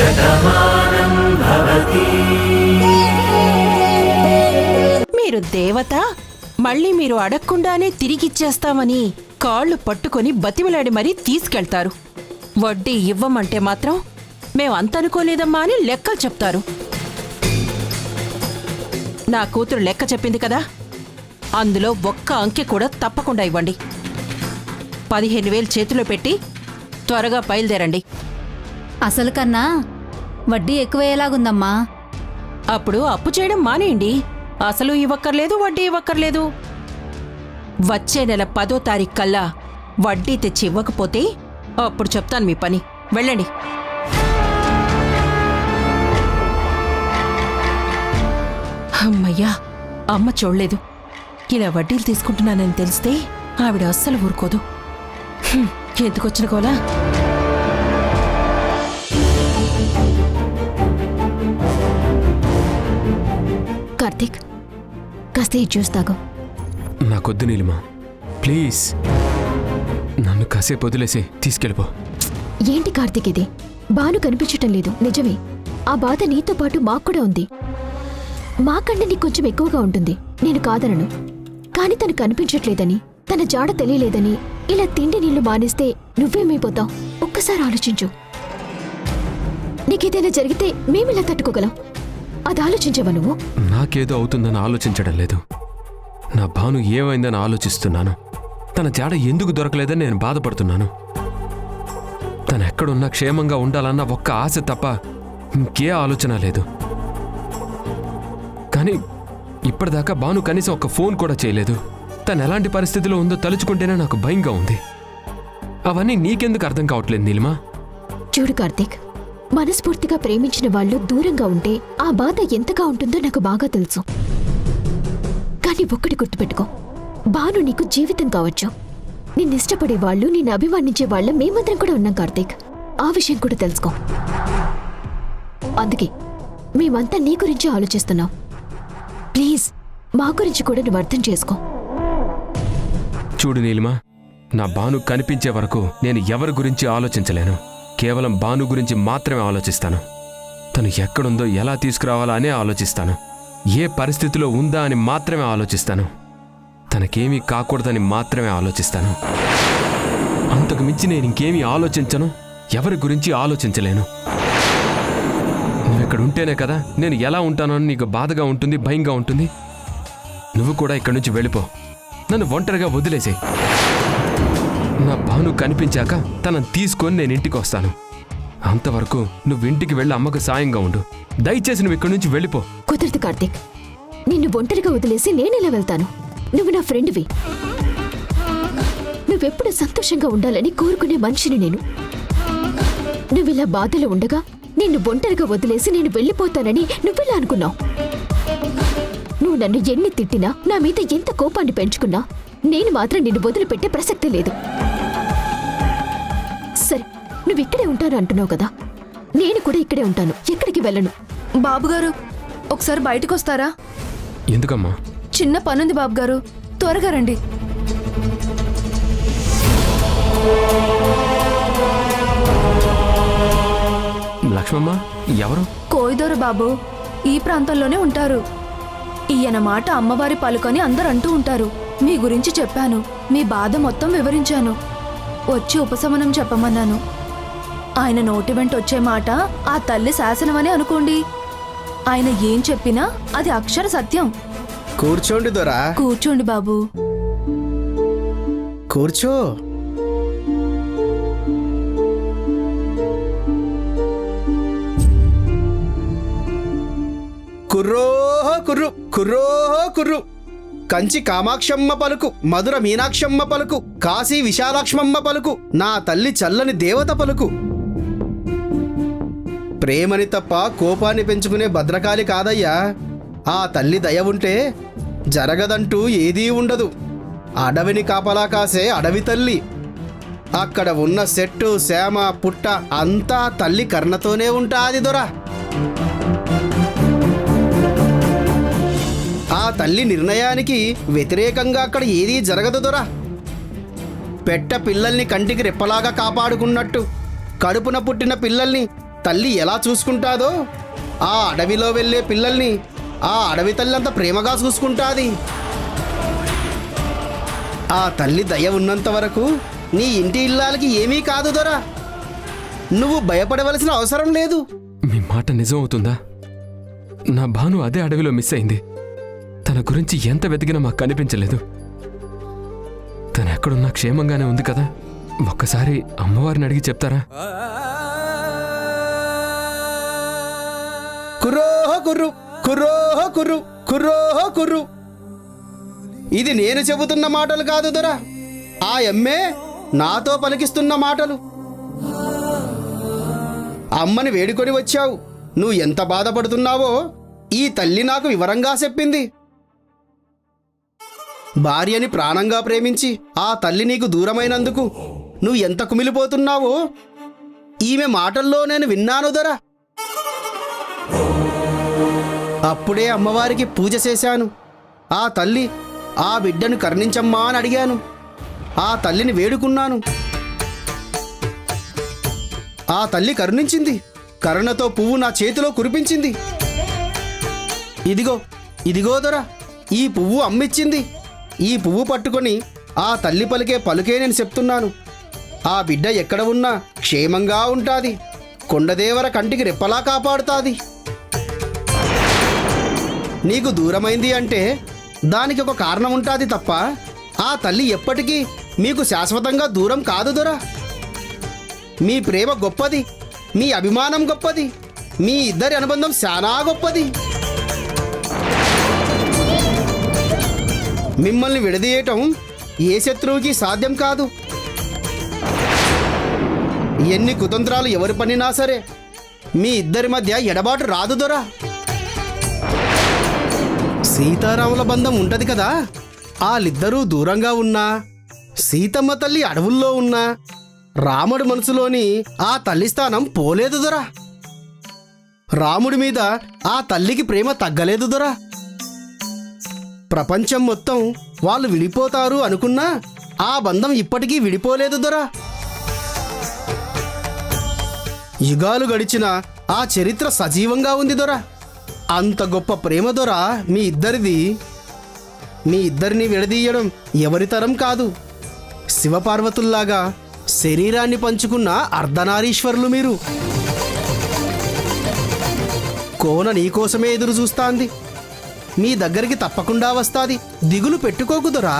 శతమానం భవతి. మీరు దేవత, మళ్ళీ మీరు అడగకుండానే తిరిగిచ్చేస్తామని కాళ్ళు పట్టుకొని బతిమలాడి మరీ తీసుకెళ్తారు. వడ్డీ ఇవ్వమంటే మాత్రం మేమంతనుకోలేదమ్మా అని లెక్కలు చెప్తారు. నా కూతురు లెక్క చెప్పింది కదా, అందులో ఒక్క అంకె కూడా తప్పకుండా ఇవ్వండి. 15,000 చేతిలో పెట్టి త్వరగా బయలుదేరండి. అసలు కన్నా వడ్డీ ఎక్కువయ్యేలాగుందమ్మా. అప్పుడు అప్పు చేయడం మానేయండి. అసలు ఇవ్వక్కర్లేదు, వడ్డీ ఇవ్వక్కర్లేదు. వచ్చే నెల 10వ తారీఖు కల్లా వడ్డీ తెచ్చి ఇవ్వకపోతే అప్పుడు చెప్తాను మీ పని. వెళ్ళండి. అమ్మయ్యా, అమ్మ చూడలేదు. ఇలా వడ్డీలు తీసుకుంటున్నానని తెలిస్తే ఆవిడ అస్సలు ఊరుకోదు. ఎందుకొచ్చిన కోలా? కార్తీక్, కాస్త ఇది చూస్తాగు. నాకొద్దు నీలిమా, ప్లీజ్ నన్ను కాసేపు వదిలేసి తీసుకెళ్ళిపో. ఏంటి కార్తీక్ ఇది? బాను కనిపించటం లేదు, నిజమే. ఆ బాధ నీతో పాటు మాకు కూడా ఉంది. మాకంటే నీకు కొంచెం ఎక్కువగా ఉంటుంది, నేను కాదనను. కాని తను కనిపించట్లేదని, తన జాడ తెలియలేదని ఇలా తిండి నీళ్లు మానేస్తే నువ్వేమైపోతావు? ఒక్కసారి ఆలోచించు. నీకేదైనా జరిగితే మేమిలా తట్టుకోగలం. అది ఆలోచించవా నువ్వు? నాకేదో అవుతుందని ఆలోచించడం లేదు. నా భాను ఏమైందని ఆలోచిస్తున్నాను. తన జాడ ఎందుకు దొరకలేదని నేను బాధపడుతున్నాను. తను ఎక్కడున్నా క్షేమంగా ఉండాలన్న ఒక్క ఆశ తప్ప ఇంకే ఆలోచన లేదు. కానీ ఇప్పటిదాకా భాను కనీసం ఒక్క ఫోన్ కూడా చేయలేదు. తను ఎలాంటి పరిస్థితిలో ఉందో తలుచుకుంటేనే నాకు భయంగా ఉంది. అవన్నీ నీకెందుకు అర్థం కావట్లేదు నీలిమా? చూడు కార్తీక్, మనస్ఫూర్తిగా ప్రేమించిన వాళ్ళు దూరంగా ఉంటే ఆ బాధ ఎంతగా ఉంటుందో నాకు బాగా తెలుసు. కానీ ఒక్కటి గుర్తుపెట్టుకో, బాను నీకు జీవితం కావచ్చు. నిన్నిష్టపడే వాళ్ళు, నిన్ను అభిమానించే వాళ్ళ మేమందరం కూడా ఉన్నాం కార్తీక్. ఆ విషయం కూడా తెలుసుకో. అందుకే మేమంతా నీ గురించి ఆలోచిస్తున్నాం. ప్లీజ్ మా గురించి కూడా నువ్వు అర్థం చేసుకో. చూడు నీలిమా, నా భాను కనిపించే వరకు నేను ఎవరి గురించి ఆలోచించలేను. కేవలం భాను గురించి మాత్రమే ఆలోచిస్తాను. తను ఎక్కడుందో ఎలా తీసుకురావాలా అనే ఆలోచిస్తాను. ఏ పరిస్థితిలో ఉందా అని మాత్రమే ఆలోచిస్తాను. తనకేమీ కాకూడదని మాత్రమే ఆలోచిస్తాను. అంతకు మించి నేను ఇంకేమీ ఆలోచించను, ఎవరి గురించి ఆలోచించలేను. నువ్విక్కడ ఉంటేనే కదా నేను ఎలా ఉంటానో అని నీకు బాధగా ఉంటుంది, భయంగా ఉంటుంది. నువ్వు కూడా ఇక్కడి నుంచి వెళ్ళిపో. నన్ను ఒంటరిగా వదిలేసే. నా భాను కనిపించాక తనని తీసుకొని నేను ఇంటికి వస్తాను. అంతవరకు నువ్వు ఇంటికి వెళ్ళి అమ్మకు సాయంగా ఉండు. దయచేసి నువ్వు ఇక్కడి నుంచి వెళ్ళిపో. కుదరదు కార్తీక్, నిన్ను ఒంటరిగా వదిలేసి నేనెలా వెళ్తాను? నువ్వు నా ఫ్రెండ్వి. నువ్వెప్పుడు సంతోషంగా ఉండాలని కోరుకునే మనిషిని నేను. నువ్విలా బాధలో ఉండగా నిన్ను ఒంటరిగా వదిలేసి నేను వెళ్ళిపోతానని నువ్వెలా అనుకున్నావు? నువ్వు నన్ను ఎన్ని తిట్టినా, నా మీద ఎంత కోపాన్ని పెంచుకున్నా నేను మాత్రం నిన్ను వదిలిపెట్టే ప్రసక్తే లేదు. సరే, నువ్వు ఇక్కడే ఉంటాను అంటున్నావు కదా, నేను కూడా ఇక్కడే ఉంటాను, ఎక్కడికి వెళ్ళను. బాబుగారు, ఒకసారి బయటకు వస్తారా? ఎందుకమ్మా? చిన్న పనుంది బాబుగారు, త్వరగా రండి. లక్ష్మమ్మ ఎవరు? కోయిదోరు బాబు, ఈ ప్రాంతంలోనే ఉంటారు. ఈయన మాట అమ్మవారి పలుకని అందరూ అంటూ ఉంటారు. మీ గురించి చెప్పాను, మీ బాధ మొత్తం వివరించాను. వచ్చి ఉపశమనం చెప్పమన్నాను. ఆయన నోటి వెంట వచ్చే మాట ఆ తల్లి శాసనమని అనుకోండి. ఆయన ఏం చెప్పినా అది అక్షర సత్యం. కూర్చోండి దొరా. కూర్చోండి బాబు. కూర్చో. కుర్రోహ కుర్రు, కుర్రోహ కుర్రు. కంచి కామాక్షమ్మ పలుకు, మధుర మీనాక్షమ్మ పలుకు, కాశీ విశాలాక్షమ్మ పలుకు, నా తల్లి చల్లని దేవత పలుకు. ప్రేమని తప్ప కోపాన్ని పెంచుకునే భద్రకాళి కాదయ్యా. ఆ తల్లి దయ ఉంటే జరగదంటూ ఏదీ ఉండదు. అడవిని కాపలా కాసే అడవి తల్లి. అక్కడ ఉన్న చెట్టు, సేమ, పుట్ట అంతా తల్లి కర్ణతోనే ఉంటాది దొరా. ఆ తల్లి నిర్ణయానికి వ్యతిరేకంగా అక్కడ ఏదీ జరగదు దొరా. పెట్ట పిల్లల్ని కంటికి రెప్పలాగా కాపాడుకున్నట్టు కడుపున పుట్టిన పిల్లల్ని తల్లి ఎలా చూసుకుంటాదో ఆ అడవిలో వెళ్ళే పిల్లల్ని ఆ అడవి తల్లి అంత ప్రేమగా చూసుకుంటాది. ఆ తల్లి దయ ఉన్నంత వరకు నీ ఇంటి ఇల్లాలకి ఏమీ కాదు దొరా. నువ్వు భయపడవలసిన అవసరం లేదు. మీ మాట నిజం అవుతుందా? నా భాను అదే అడవిలో మిస్ అయింది. తన గురించి ఎంత వెతికినా మాకు కనిపించలేదు. తను ఎక్కడున్నా క్షేమంగానే ఉంది కదా? ఒక్కసారి అమ్మవారిని అడిగి చెప్తారా? కుర్రోహ కుర్రు కుర్రోహ కుర్రు కుర్రోహ కుర్రు. ఇది నేను చెబుతున్న మాటలు కాదు దొరా, ఆ ఎమ్మే నాతో పలికిస్తున్న మాటలు. అమ్మని వేడుకొని వచ్చావు. నువ్వు ఎంత బాధపడుతున్నావో ఈ తల్లి నాకు వివరంగా చెప్పింది. భార్యని ప్రాణంగా ప్రేమించి ఆ తల్లి నీకు దూరమైనందుకు నువ్వు ఎంత కుమిలిపోతున్నావో ఈమె మాటల్లో నేను విన్నాను దొరా. అప్పుడే అమ్మవారికి పూజ చేశాను. ఆ తల్లి ఆ బిడ్డను కరుణించమ్మా అని అడిగాను. ఆ తల్లిని వేడుకున్నాను. ఆ తల్లి కరుణించింది. కరుణతో పువ్వు నా చేతిలో కురిపించింది. ఇదిగో ఇదిగో దొరా, ఈ పువ్వు అమ్మిచ్చింది. ఈ పువ్వు పట్టుకొని ఆ తల్లి పలికే పలుకే నేను చెప్తున్నాను. ఆ బిడ్డ ఎక్కడ ఉన్నా క్షేమంగా ఉంటాది. కొండదేవర కంటికి రెప్పలా కాపాడుతాది. నీకు దూరమైంది అంటే దానికి ఒక కారణం ఉంటుంది తప్ప ఆ తల్లి ఎప్పటికీ మీకు శాశ్వతంగా దూరం కాదు దొరా. మీ ప్రేమ గొప్పది, మీ అభిమానం గొప్పది, మీ ఇద్దరి అనుబంధం చాలా గొప్పది. మిమ్మల్ని విడదీయటం ఏ శత్రువుకి సాధ్యం కాదు. ఎన్ని కుతంత్రాలు ఎవరు పనినా సరే మీ ఇద్దరి మధ్య ఎడబాటు రాదు దొరా. సీతారాముల బంధం ఉంటది కదా, వాళ్ళిద్దరూ దూరంగా ఉన్నా, సీతమ్మ తల్లి అడవుల్లో ఉన్నా రాముడి మనసులోని ఆ తల్లి స్థానం పోలేదు దొరా. రాముడి మీద ఆ తల్లికి ప్రేమ తగ్గలేదు దొరా. ప్రపంచం మొత్తం వాళ్ళు విడిపోతారు అనుకున్నా ఆ బంధం ఇప్పటికీ విడిపోలేదు దొరా. యుగాలు గడిచిన ఆ చరిత్ర సజీవంగా ఉంది దొరా. అంత గొప్ప ప్రేమ దొరా మీ ఇద్దరిది. మీ ఇద్దరిని విడదీయడం ఎవరితరం కాదు. శివపార్వతుల్లాగా శరీరాన్ని పంచుకున్న అర్ధనారీశ్వరులు మీరు. కోన నీకోసమే ఎదురు చూస్తాంది. మీ దగ్గరికి తప్పకుండా వస్తాది. దిగులు పెట్టుకోకుదురా.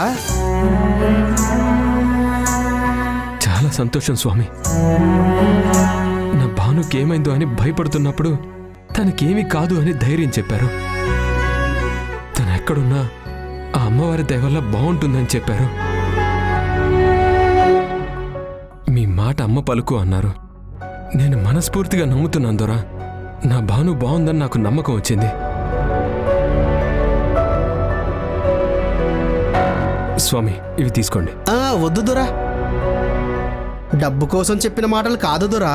చాలా సంతోషం స్వామి. నా భానుకేమైందో అని భయపడుతున్నప్పుడు తనకేమీ కాదు అని ధైర్యం చెప్పారు. తను ఎక్కడున్నా ఆ అమ్మవారి దయ వల్ల బాగుంటుందని చెప్పారు. మీ మాట అమ్మ పలుకు అన్నారు. నేను మనస్ఫూర్తిగా నమ్ముతున్నాను దొరా. నా భాను బాగుందని నాకు నమ్మకం వచ్చింది. స్వామి, ఇవి తీసుకోండి. వద్దు దొరా. డబ్బు కోసం చెప్పిన మాటలు కాదు దొరా.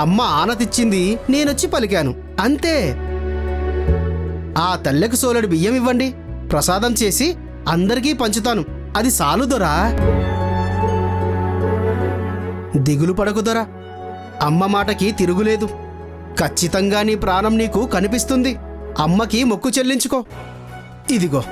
అమ్మ ఆనతిచ్చింది, నేనొచ్చి పలికాను అంతే. ఆ తల్లెకు సోలెడు బియ్యం ఇవ్వండి, ప్రసాదం చేసి అందరికీ పంచుతాను. అది సాలు దొరా. దిగులు పడకు దొరా. అమ్మ మాటకి తిరుగులేదు. ఖచ్చితంగా నీ ప్రాణం నీకు కనిపిస్తుంది. అమ్మకి మొక్కు చెల్లించుకో. ఇదిగో